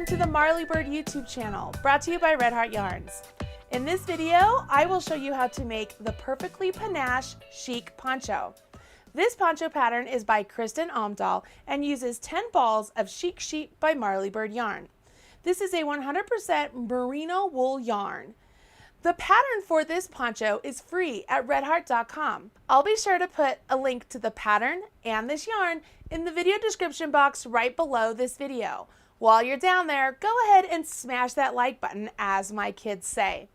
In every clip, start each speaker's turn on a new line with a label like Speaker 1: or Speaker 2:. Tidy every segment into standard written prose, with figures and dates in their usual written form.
Speaker 1: welcome to the Marley Bird YouTube channel, brought to you by Red Heart Yarns. In this video, I will show you how to make the perfectly panache chic poncho. This poncho pattern is by Kristin Omdahl and uses 10 balls of Chic sheep by Marley Bird yarn. This is a 100% merino wool yarn. The pattern for this poncho is free at redheart.com. I'll be sure to put a link to the pattern and this yarn in the video description box right below this video. While you're down there, go ahead and smash that like button, as my kids say.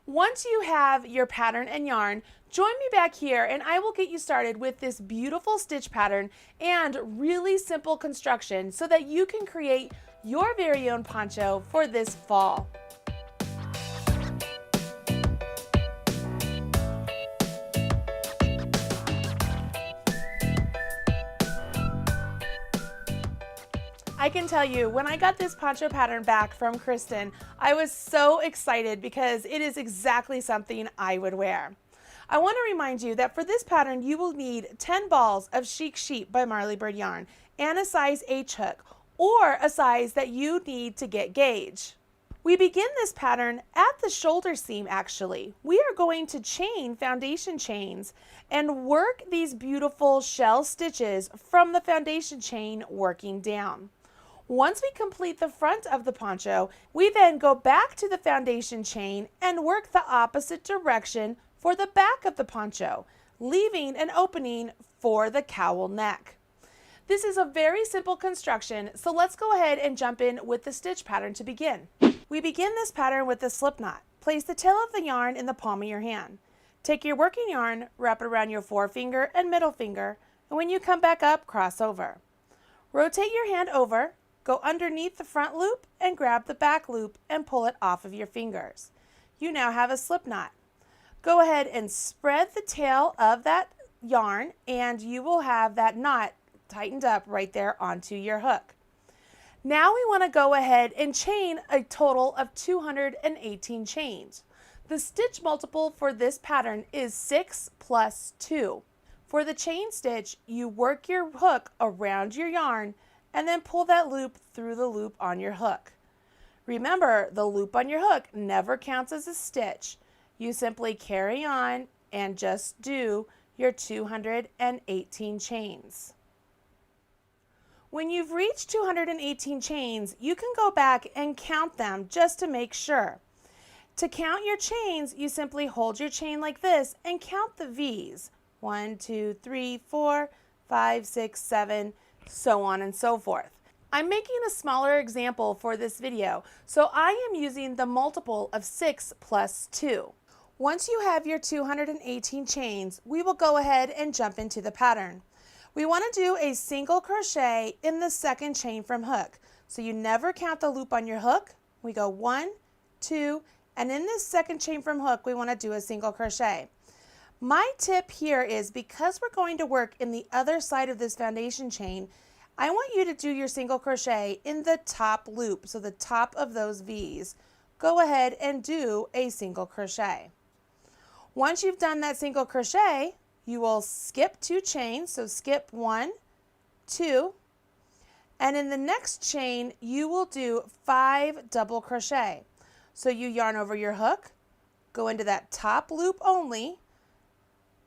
Speaker 1: Once you have your pattern and yarn, join me back here and I will get you started with this beautiful stitch pattern and really simple construction so that you can create your very own poncho for this fall. I can tell you, when I got this poncho pattern back from Kristin, I was so excited because it is exactly something I would wear. I want to remind you that for this pattern, you will need 10 balls of Chic sheep by Marley Bird yarn and a size H hook, or a size that you need to get gauge. We begin this pattern at the shoulder seam actually. We are going to chain foundation chains and work these beautiful shell stitches from the foundation chain working down. Once we complete the front of the poncho, we then go back to the foundation chain and work the opposite direction for the back of the poncho, leaving an opening for the cowl neck. This is a very simple construction, so let's go ahead and jump in with the stitch pattern to begin. We begin this pattern with a slip knot. Place the tail of the yarn in the palm of your hand. Take your working yarn, wrap it around your forefinger and middle finger, and when you come back up, cross over. Rotate your hand over, go underneath the front loop and grab the back loop and pull it off of your fingers. You now have a slip knot. Go ahead and spread the tail of that yarn and you will have that knot tightened up right there onto your hook. Now we want to go ahead and chain a total of 218 chains. The stitch multiple for this pattern is 6 plus 2. For the chain stitch, you work your hook around your yarn and then pull that loop through the loop on your hook. Remember, the loop on your hook never counts as a stitch. You simply carry on and just do your 218 chains. When you've reached 218 chains, you can go back and count them just to make sure. To count your chains, you simply hold your chain like this and count the V's. 1, 2, 3, 4, 5, 6, 7, so on and so forth. I'm making a smaller example for this video, so I am using the multiple of 6 plus 2. Once you have your 218 chains, we will go ahead and jump into the pattern. We want to do a single crochet in the second chain from hook. So you never count the loop on your hook. We go 1, 2, and in this second chain from hook, we want to do a single crochet. My tip here is, because we're going to work in the other side of this foundation chain, I want you to do your single crochet in the top loop, so the top of those V's. Go ahead and do a single crochet. Once you've done that single crochet, you will skip 2 chains, so skip 1, 2, and in the next chain, you will do 5 double crochet. So you yarn over your hook, go into that top loop only,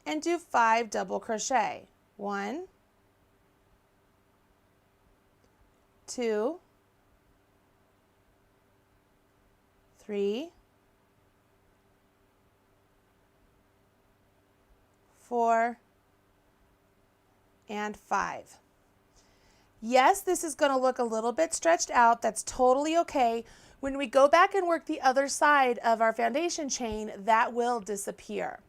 Speaker 1: and do 5 double crochet. 1, 2, 3, 4, and 5. Yes, this is going to look a little bit stretched out. That's totally okay. When we go back and work the other side of our foundation chain, that will disappear.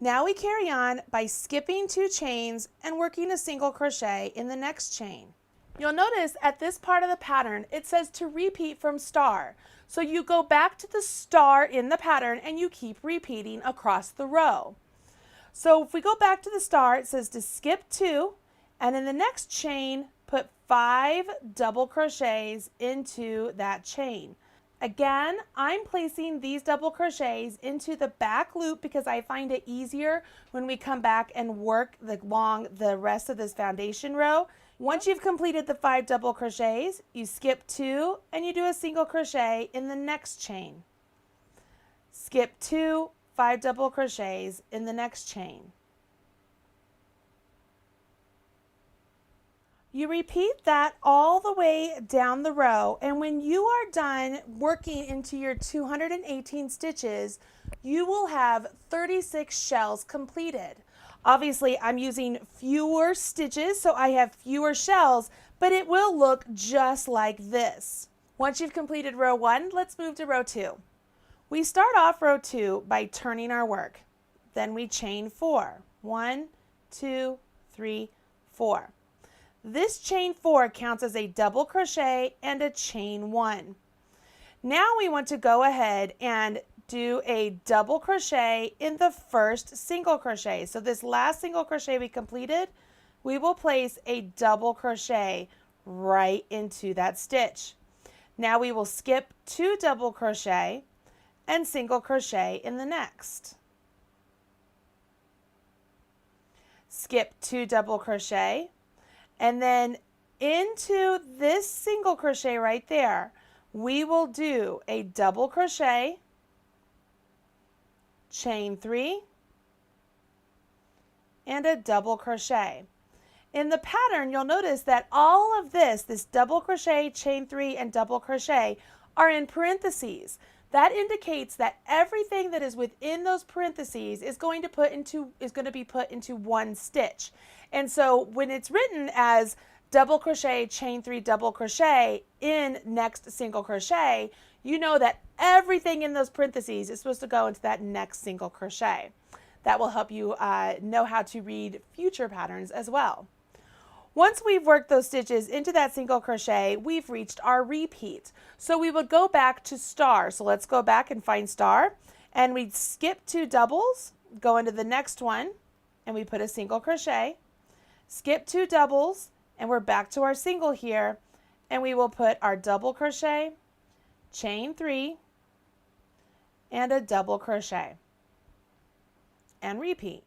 Speaker 1: Now we carry on by skipping 2 chains and working a single crochet in the next chain. You'll notice at this part of the pattern, it says to repeat from star. So you go back to the star in the pattern and you keep repeating across the row. So if we go back to the star, it says to skip 2, and in the next chain, put 5 double crochets into that chain. Again, I'm placing these double crochets into the back loop because I find it easier when we come back and work along the rest of this foundation row. Once you've completed the 5 double crochets, you skip 2 and you do a single crochet in the next chain. Skip 2, 5 double crochets in the next chain. You repeat that all the way down the row, and when you are done working into your 218 stitches, you will have 36 shells completed. Obviously, I'm using fewer stitches, so I have fewer shells, but it will look just like this. Once you've completed row 1, let's move to row 2. We start off row 2 by turning our work. Then we chain 4. 1, 2, 3, 4. This chain 4 counts as a double crochet and a chain 1. Now we want to go ahead and do a double crochet in the first single crochet. So this last single crochet we completed, we will place a double crochet right into that stitch. Now we will skip 2 double crochet and single crochet in the next. Skip 2 double crochet, and then into this single crochet right there, we will do a double crochet, chain 3, and a double crochet. In the pattern, you'll notice that all of this double crochet, chain 3, and double crochet are in parentheses. That indicates that everything that is within those parentheses is going to be put into one stitch. And so when it's written as double crochet, chain 3, double crochet in next single crochet, you know that everything in those parentheses is supposed to go into that next single crochet. That will help you know how to read future patterns as well. Once we've worked those stitches into that single crochet, we've reached our repeat. So we would go back to star. So let's go back and find star, and we'd skip 2 doubles, go into the next one, and we put a single crochet, skip 2 doubles, and we're back to our single here, and we will put our double crochet, chain 3, and a double crochet, and repeat.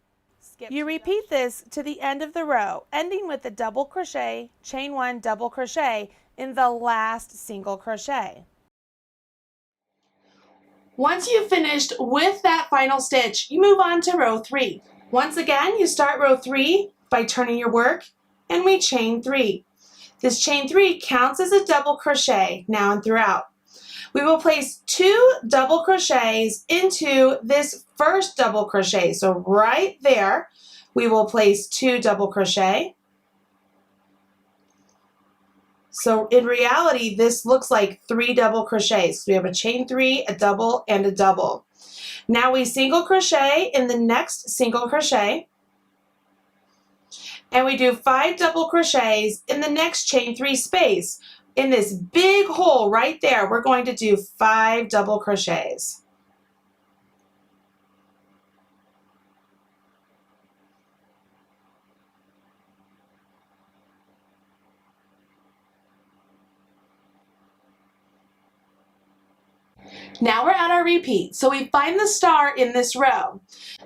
Speaker 1: You repeat this to the end of the row, ending with a double crochet, chain 1, double crochet in the last single crochet. Once you've finished with that final stitch, you move on to row 3. Once again, you start row 3 by turning your work, and we chain 3. This chain 3 counts as a double crochet now and throughout. We will place 2 double crochets into this first double crochet. So right there, we will place 2 double crochet. So in reality, this looks like 3 double crochets. We have a chain 3, a double, and a double. Now we single crochet in the next single crochet, and we do 5 double crochets in the next chain 3 space. In this big hole right there, we're going to do 5 double crochets. Now we're at our repeat. So we find the star in this row.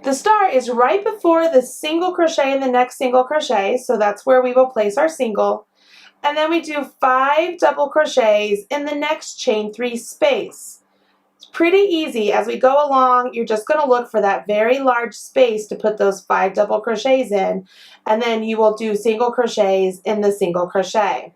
Speaker 1: The star is right before the single crochet in the next single crochet, so that's where we will place our single. And then we do 5 double crochets in the next chain 3 space. It's pretty easy. As we go along, you're just going to look for that very large space to put those 5 double crochets in, and then you will do single crochets in the single crochet.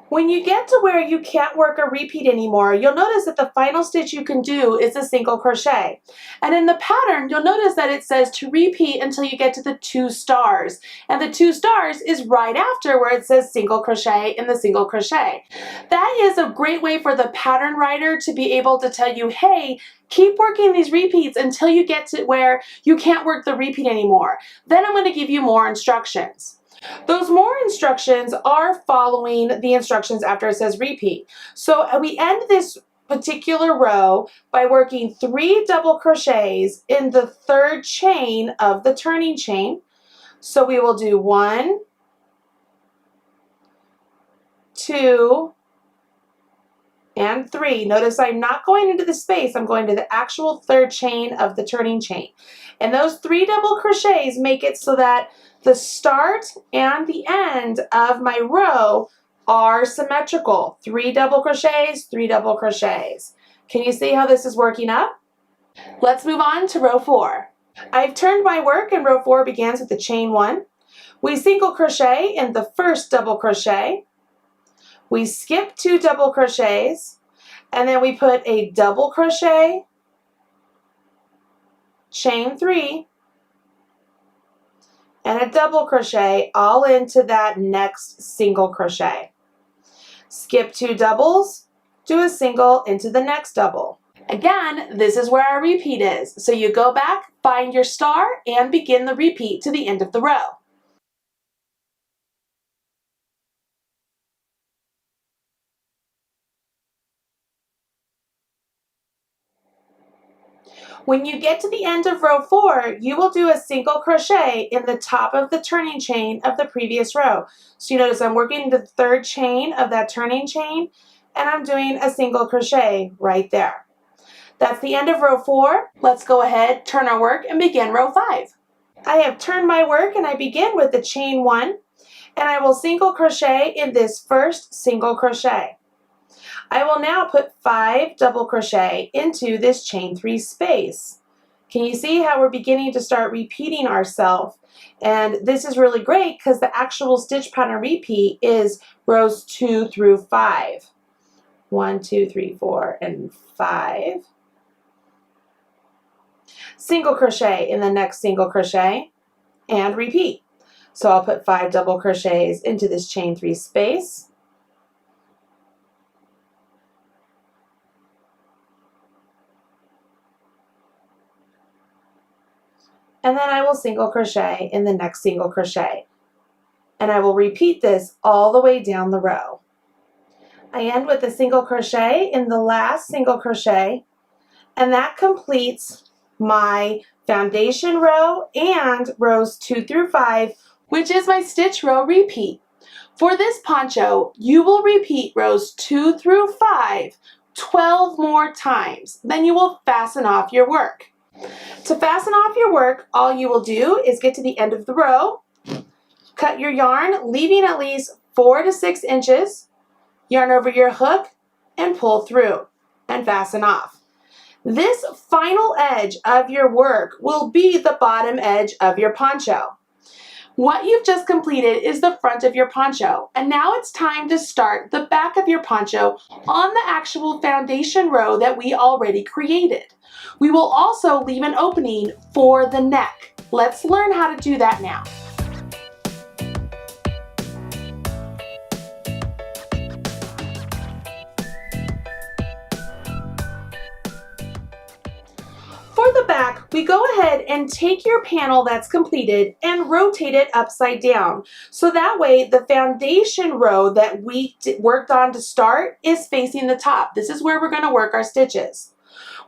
Speaker 1: When you get to where you can't work a repeat anymore, you'll notice that the final stitch you can do is a single crochet. And in the pattern, you'll notice that it says to repeat until you get to the 2 stars. And the 2 stars is right after where it says single crochet in the single crochet. That is a great way for the pattern writer to be able to tell you, hey, keep working these repeats until you get to where you can't work the repeat anymore. Then I'm going to give you more instructions. Those more instructions are following the instructions after it says repeat. So we end this particular row by working 3 double crochets in the 3rd chain of the turning chain. So we will do 1, 2, and 3. Notice I'm not going into the space, I'm going to the actual 3rd chain of the turning chain. And those 3 double crochets make it so that the start and the end of my row are symmetrical. 3 double crochets, 3 double crochets. Can you see how this is working up? Let's move on to row 4. I've turned my work and row 4 begins with the chain 1. We single crochet in the first double crochet. We skip 2 double crochets and then we put a double crochet, chain 3, and a double crochet all into that next single crochet. Skip 2 doubles, do a single into the next double. Again, this is where our repeat is. So you go back, find your star, and begin the repeat to the end of the row. When you get to the end of row 4, you will do a single crochet in the top of the turning chain of the previous row. So you notice I'm working the 3rd chain of that turning chain, and I'm doing a single crochet right there. That's the end of row 4. Let's go ahead, turn our work, and begin row 5. I have turned my work and I begin with the chain 1, and I will single crochet in this first single crochet. I will now put 5 double crochet into this chain 3 space. Can you see how we're beginning to start repeating ourselves? And this is really great because the actual stitch pattern repeat is rows 2 through 5. 1, 2, 3, 4, and 5. Single crochet in the next single crochet and repeat. So I'll put 5 double crochets into this chain 3 space. And then I will single crochet in the next single crochet. And I will repeat this all the way down the row. I end with a single crochet in the last single crochet, and that completes my foundation row and rows 2 through 5, which is my stitch row repeat. For this poncho, you will repeat rows 2 through 5 12 more times. Then you will fasten off your work. To fasten off your work, all you will do is get to the end of the row, cut your yarn, leaving at least 4 to 6 inches, yarn over your hook, and pull through and fasten off. This final edge of your work will be the bottom edge of your poncho. What you've just completed is the front of your poncho, and now it's time to start the back of your poncho on the actual foundation row that we already created. We will also leave an opening for the neck. Let's learn how to do that now. For the back, we go ahead and take your panel that's completed and rotate it upside down. So that way the foundation row that we worked on to start is facing the top. This is where we're going to work our stitches.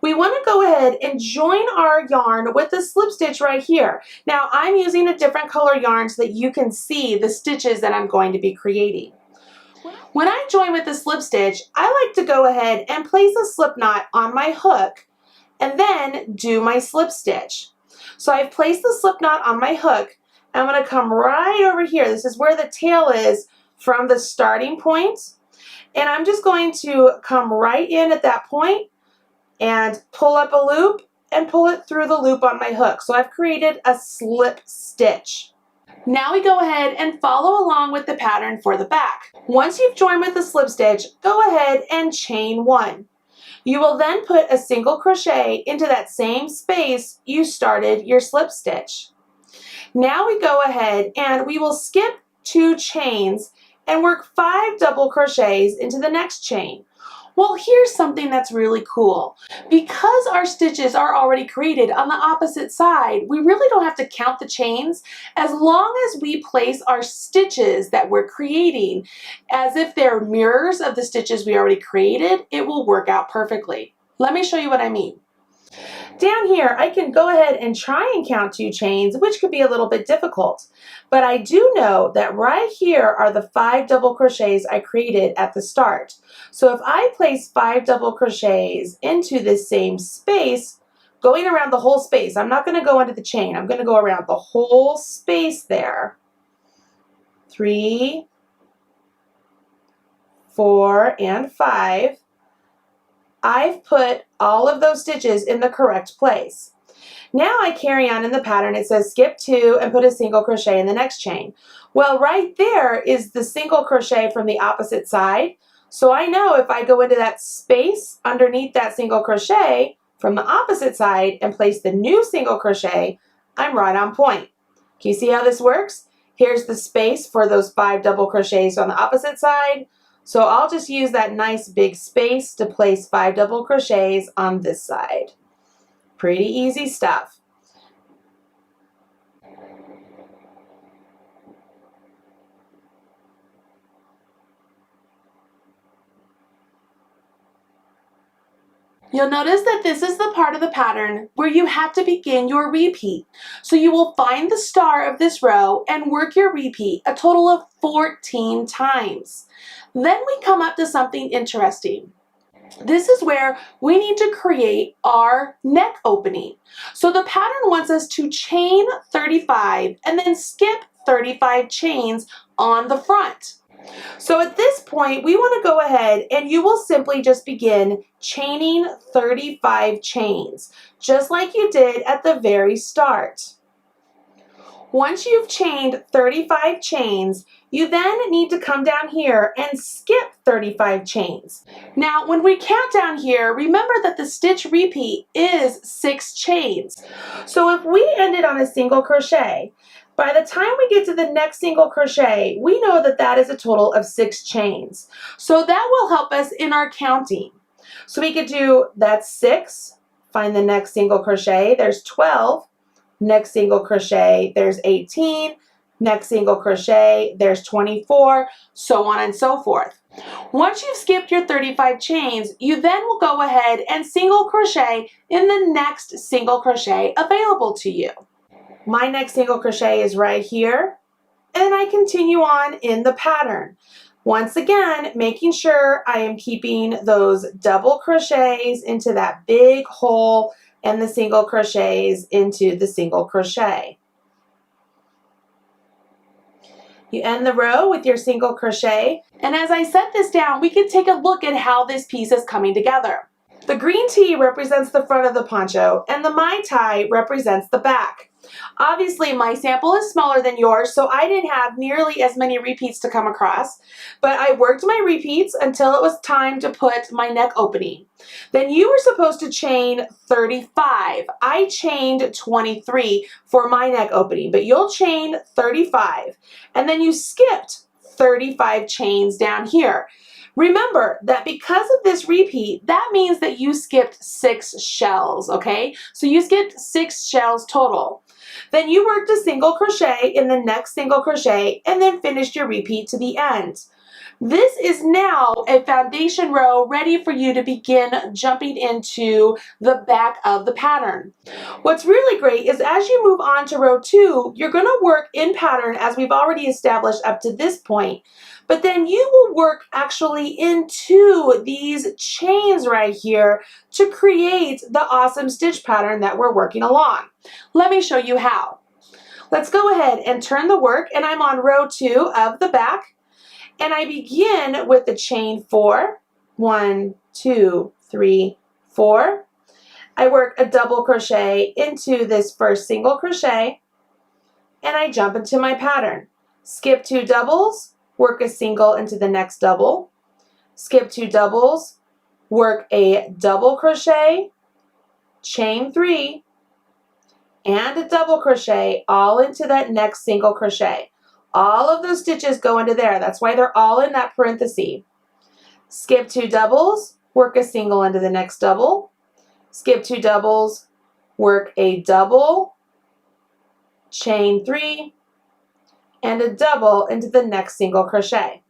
Speaker 1: We want to go ahead and join our yarn with the slip stitch right here. Now I'm using a different color yarn so that you can see the stitches that I'm going to be creating. When I join with the slip stitch, I like to go ahead and place a slip knot on my hook and then do my slip stitch. So I've placed the slip knot on my hook. I'm going to come right over here. This is where the tail is from the starting point. And I'm just going to come right in at that point and pull up a loop and pull it through the loop on my hook. So I've created a slip stitch. Now we go ahead and follow along with the pattern for the back. Once you've joined with the slip stitch, go ahead and chain 1. You will then put a single crochet into that same space you started your slip stitch. Now we go ahead and we will skip 2 chains and work 5 double crochets into the next chain. Well, here's something that's really cool. Because our stitches are already created on the opposite side, we really don't have to count the chains as long as we place our stitches that we're creating as if they're mirrors of the stitches we already created. It will work out perfectly. Let me show you what I mean. Down here, I can go ahead and try and count 2 chains, which could be a little bit difficult. But I do know that right here are the 5 double crochets I created at the start. So if I place 5 double crochets into this same space, going around the whole space. I'm not going to go into the chain. I'm going to go around the whole space there. 3, 4, and 5. I've put all of those stitches in the correct place. Now I carry on in the pattern. It says skip 2 and put a single crochet in the next chain. Well, right there is the single crochet from the opposite side. So I know if I go into that space underneath that single crochet from the opposite side and place the new single crochet, I'm right on point. Can you see how this works? Here's the space for those 5 double crochets on the opposite side. So I'll just use that nice big space to place 5 double crochets on this side. Pretty easy stuff. You'll notice that this is the part of the pattern where you have to begin your repeat. So you will find the star of this row and work your repeat a total of 14 times. Then we come up to something interesting. This is where we need to create our neck opening. So the pattern wants us to chain 35 and then skip 35 chains on the front. So at this point, we want to go ahead and you will simply just begin chaining 35 chains, just like you did at the very start. Once you've chained 35 chains, you then need to come down here and skip 35 chains. Now, when we count down here, remember that the stitch repeat is 6 chains. So if we ended on a single crochet, by the time we get to the next single crochet, we know that that is a total of 6 chains. So that will help us in our counting. So we could do, that's 6, find the next single crochet, there's 12, next single crochet, there's 18, next single crochet, there's 24, so on and so forth. Once you've skipped your 35 chains, you then will go ahead and single crochet in the next single crochet available to you. My next single crochet is right here, and I continue on in the pattern. Once again, making sure I am keeping those double crochets into that big hole and the single crochets into the single crochet. You end the row with your single crochet, and as I set this down, we can take a look at how this piece is coming together. The green tee represents the front of the poncho, and the Mai Tai represents the back. Obviously, my sample is smaller than yours, so I didn't have nearly as many repeats to come across, but I worked my repeats until it was time to put my neck opening. Then you were supposed to chain 35. I chained 23 for my neck opening, but you'll chain 35, and then you skipped 35 chains down here. Remember that because of this repeat, that means that you skipped 6 shells, okay? So you skipped 6 shells total. Then you worked a single crochet in the next single crochet and then finished your repeat to the end. This is now a foundation row ready for you to begin jumping into the back of the pattern. What's really great is as you move on to row 2, you're going to work in pattern as we've already established up to this point. But then you will work actually into these chains right here to create the awesome stitch pattern that we're working along. Let me show you how. Let's go ahead and turn the work, and I'm on row 2 of the back, and I begin with the chain 4. 1, 2, 3, 4. I work a double crochet into this first single crochet, and I jump into my pattern. Skip 2 doubles, work a single into the next double, skip 2 doubles, work a double crochet, chain 3, and a double crochet all into that next single crochet. All of those stitches go into there. That's why they're all in that parenthesis. Skip 2 doubles, work a single into the next double, skip 2 doubles, work a double, chain 3, and a double into the next single crochet.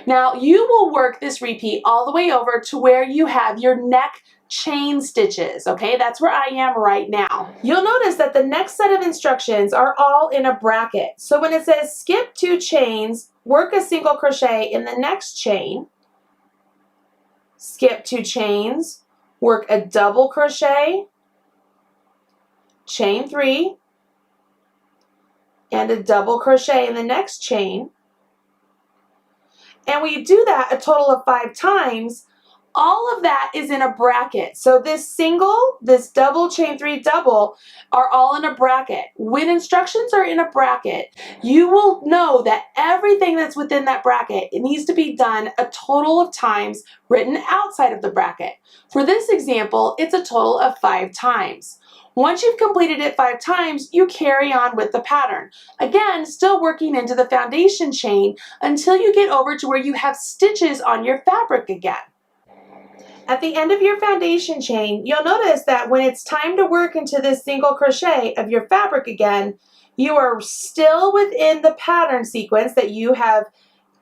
Speaker 1: Now you will work this repeat all the way over to where you have your neck chain stitches, okay? That's where I am right now. You'll notice that the next set of instructions are all in a bracket. So when it says skip 2 chains, work a single crochet in the next chain, skip 2 chains, work a double crochet, chain 3, and a double crochet in the next chain. And we do that a total of 5 times. All of that is in a bracket. So this single, this double, chain 3, double are all in a bracket. When instructions are in a bracket, you will know that everything that's within that bracket, it needs to be done a total of times written outside of the bracket. For this example, it's a total of 5 times. Once you've completed it 5 times, you carry on with the pattern. Again, still working into the foundation chain until you get over to where you have stitches on your fabric again. At the end of your foundation chain, you'll notice that when it's time to work into this single crochet of your fabric again, you are still within the pattern sequence that you have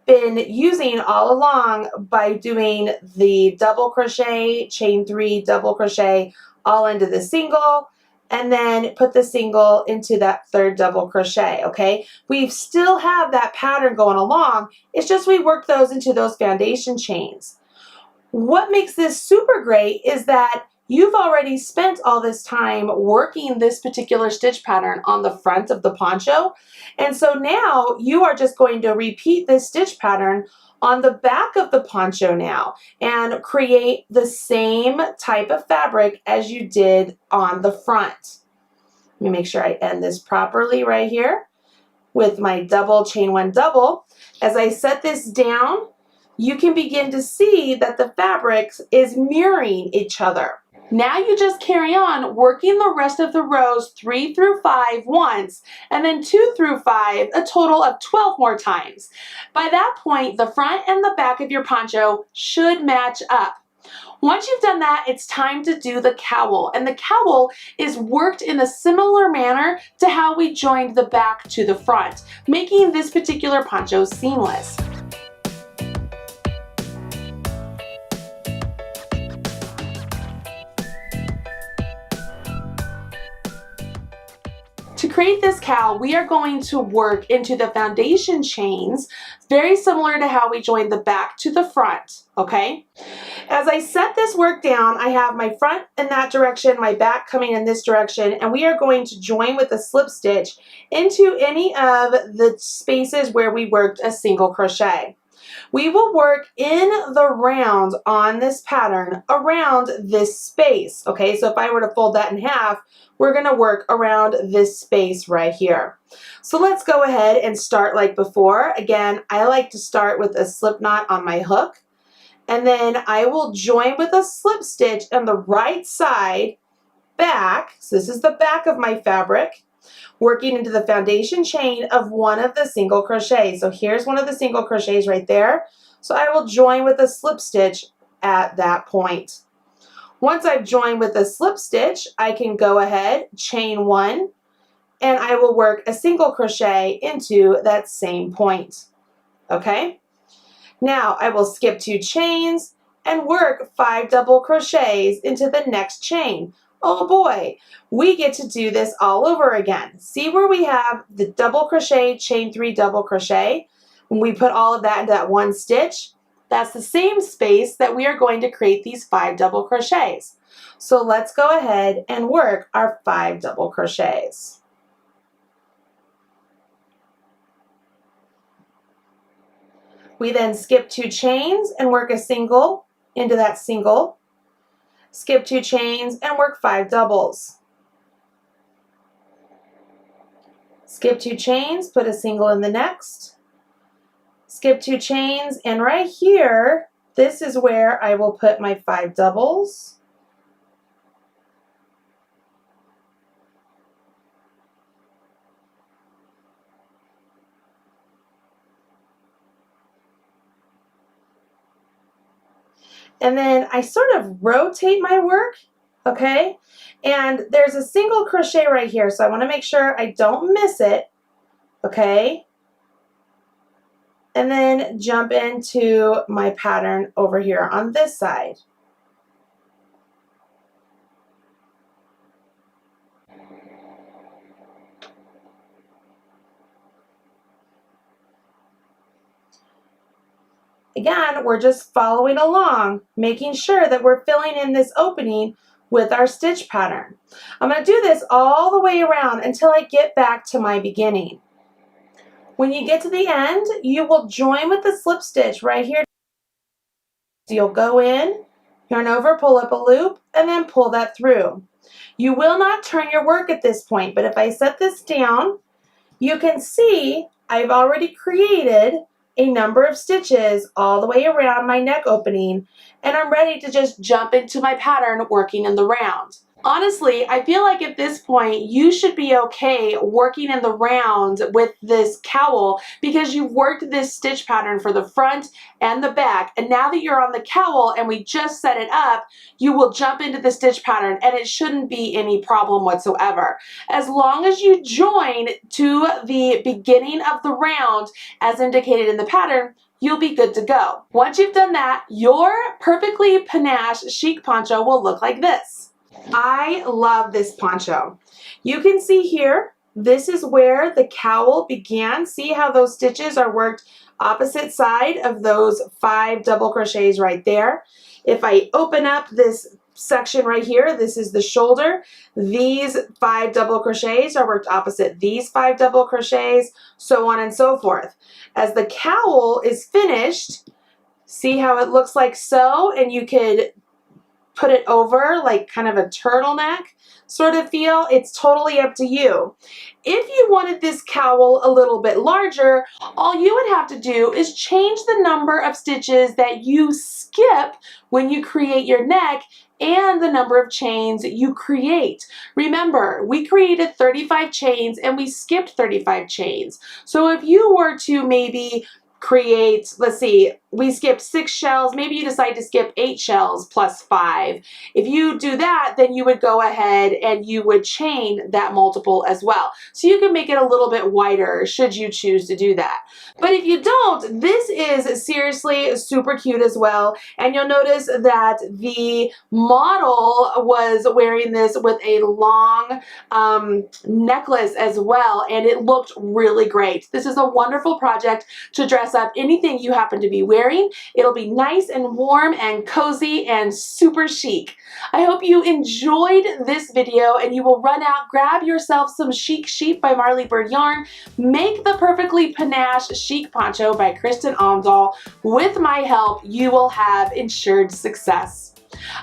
Speaker 1: been using all along by doing the double crochet, chain 3, double crochet, all into the single, and then put the single into that third double crochet, okay? We still have that pattern going along. It's just we work those into those foundation chains. What makes this super great is that you've already spent all this time working this particular stitch pattern on the front of the poncho. And so now you are just going to repeat this stitch pattern on the back of the poncho now and create the same type of fabric as you did on the front. Let me make sure I end this properly right here with my double, chain 1, double. As I set this down, you can begin to see that the fabric is mirroring each other. Now you just carry on working the rest of the rows 3 through 5 once, and then 2 through 5 a total of 12 more times. By that point, the front and the back of your poncho should match up. Once you've done that, it's time to do the cowl, and the cowl is worked in a similar manner to how we joined the back to the front, making this particular poncho seamless. To create this cowl, we are going to work into the foundation chains, very similar to how we joined the back to the front, okay? As I set this work down, I have my front in that direction, my back coming in this direction, and we are going to join with a slip stitch into any of the spaces where we worked a single crochet. We will work in the round on this pattern around this space, okay? So if I were to fold that in half, we're going to work around this space right here. So let's go ahead and start like before. Again, I like to start with a slip knot on my hook, and then I will join with a slip stitch on the right side back. So this is the back of my fabric, working into the foundation chain of one of the single crochets. So here's one of the single crochets right there. So I will join with a slip stitch at that point. Once I've joined with a slip stitch, I can go ahead, chain 1, and I will work a single crochet into that same point. Okay? Now I will skip 2 chains and work 5 double crochets into the next chain. Oh boy, we get to do this all over again. See where we have the double crochet, chain 3 double crochet? When we put all of that into that one stitch, that's the same space that we are going to create these 5 double crochets. So let's go ahead and work our 5 double crochets. We then skip 2 chains and work a single into that single. Skip 2 chains and work 5 doubles. Skip 2 chains, put a single in the next. Skip 2 chains, and right here, this is where I will put my 5 doubles. And then I sort of rotate my work, okay? And there's a single crochet right here, so I want to make sure I don't miss it, okay? And then jump into my pattern over here on this side. Again, we're just following along, making sure that we're filling in this opening with our stitch pattern. I'm going to do this all the way around until I get back to my beginning. When you get to the end, you will join with the slip stitch right here. So you'll go in, yarn over, pull up a loop, and then pull that through. You will not turn your work at this point, but if I set this down, you can see I've already created a number of stitches all the way around my neck opening, and I'm ready to just jump into my pattern working in the round. Honestly, I feel like at this point you should be okay working in the round with this cowl because you've worked this stitch pattern for the front and the back, and now that you're on the cowl and we just set it up, you will jump into the stitch pattern and it shouldn't be any problem whatsoever. As long as you join to the beginning of the round as indicated in the pattern, you'll be good to go. Once you've done that, your perfectly panache chic poncho will look like this. I love this poncho. You can see here, this is where the cowl began. See how those stitches are worked opposite side of those 5 double crochets right there. If I open up this section right here, this is the shoulder. These 5 double crochets are worked opposite these 5 double crochets, so on and so forth. As the cowl is finished, see how it looks like so, and you could put it over like kind of a turtleneck sort of feel. It's totally up to you. If you wanted this cowl a little bit larger, all you would have to do is change the number of stitches that you skip when you create your neck and the number of chains you create. Remember, we created 35 chains and we skipped 35 chains. So if you were to maybe create, let's see, we skipped 6 shells, maybe you decide to skip 8 shells plus 5. If you do that, then you would go ahead and you would chain that multiple as well. So you can make it a little bit wider should you choose to do that. But if you don't, this is seriously super cute as well. And you'll notice that the model was wearing this with a long necklace as well, and it looked really great. This is a wonderful project to dress up anything you happen to be wearing. It'll be nice and warm and cozy and super chic. I hope you enjoyed this video and you will run out, grab yourself some Chic Sheep by Marley Bird yarn, make the perfectly panache chic poncho by Kristin Omdahl. With my help, you will have ensured success.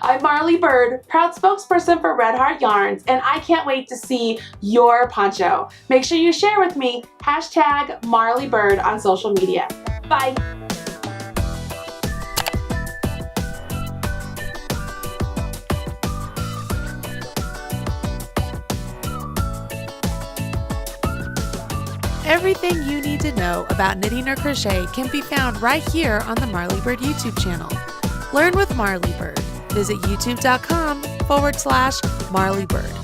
Speaker 1: I'm Marley Bird, proud spokesperson for Red Heart Yarns, and I can't wait to see your poncho. Make sure you share with me, #MarleyBird on social media. Bye.
Speaker 2: Everything you need to know about knitting or crochet can be found right here on the Marley Bird YouTube channel. Learn with Marley Bird. Visit youtube.com/Marley Bird.